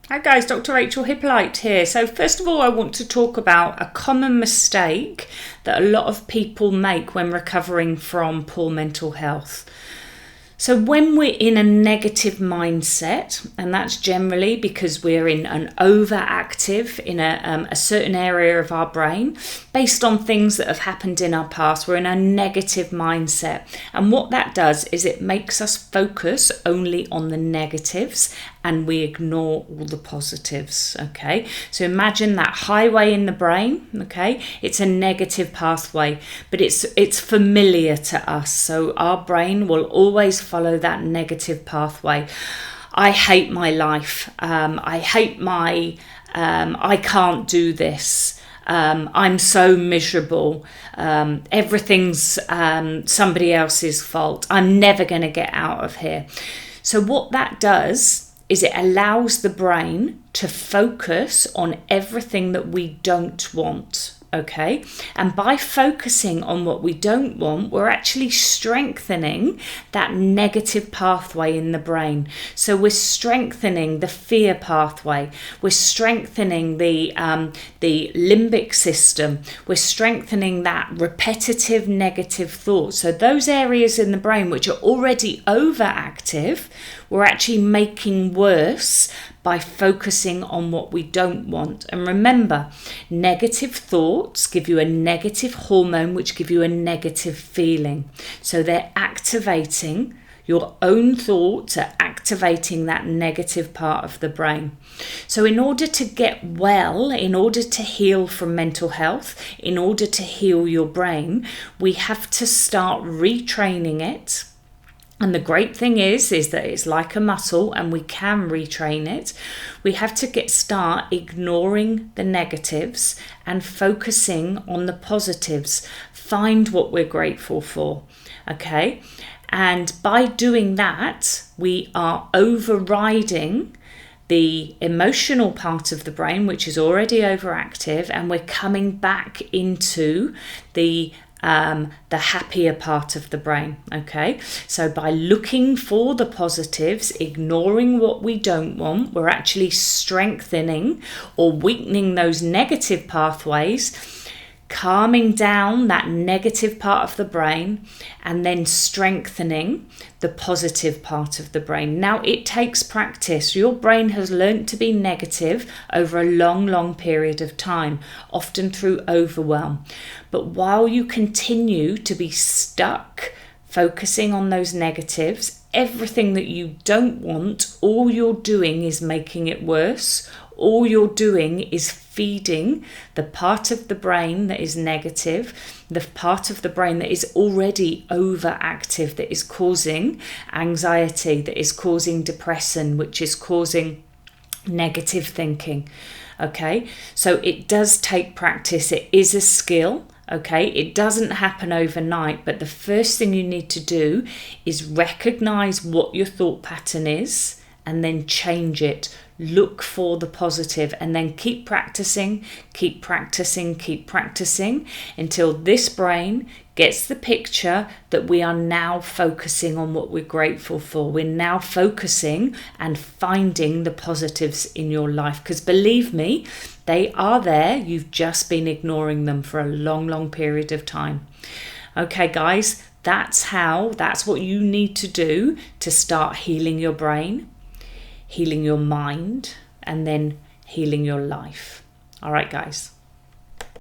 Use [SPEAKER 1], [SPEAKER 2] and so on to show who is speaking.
[SPEAKER 1] Hi guys, Dr. Rachel Hippolyte here. So first of all, I want to talk about a common mistake that a lot of people make when recovering from poor mental health. So when we're in a negative mindset, and that's generally because we're in an overactive in a certain area of our brain, based on things that have happened in our past, we're in a negative mindset. And what that does is it makes us focus only on the negatives and we ignore all the positives, okay? So imagine that highway in the brain, okay? It's a negative pathway, but it's familiar to us. So our brain will always follow that negative pathway. I hate my life. I hate I can't do this. I'm so miserable. Everything's somebody else's fault. I'm never going to get out of here. So what that does is it allows the brain to focus on everything that we don't want, okay? And by focusing on what we don't want, we're actually strengthening that negative pathway in the brain. So we're strengthening the fear pathway. We're strengthening the limbic system. We're strengthening that repetitive negative thought. So those areas in the brain which are already overactive, we're actually making worse by focusing on what we don't want. And remember, negative thoughts give you a negative hormone, which give you a negative feeling. So they're activating your own thoughts, are activating that negative part of the brain. So in order to get well, in order to heal from mental health, in order to heal your brain, we have to start retraining it. And the great thing is that it's like a muscle and we can retrain it. We have to start ignoring the negatives and focusing on the positives. Find what we're grateful for, okay? And by doing that, we are overriding the emotional part of the brain, which is already overactive, and we're coming back into the happier part of the brain, okay? So by looking for the positives, ignoring what we don't want, we're actually strengthening or weakening those negative pathways, calming down that negative part of the brain, and then strengthening the positive part of the brain. Now, it takes practice. Your brain has learned to be negative over a long period of time, often through overwhelm. But while you continue to be stuck focusing on those negatives, everything that you don't want, all you're doing is making it worse. All you're doing is feeding the part of the brain that is negative, the part of the brain that is already overactive, that is causing anxiety, that is causing depression, which is causing negative thinking. Okay, so it does take practice. It is a skill. Okay, it doesn't happen overnight, but the first thing you need to do is recognize what your thought pattern is and then change it. Look for the positive and then keep practicing until this brain gets the picture that we are now focusing on what we're grateful for. We're now focusing and finding the positives in your life, because believe me, they are there. You've just been ignoring them for a long period of time. Okay, guys, that's what you need to do to start healing your brain, healing your mind, and then healing your life. All right, guys.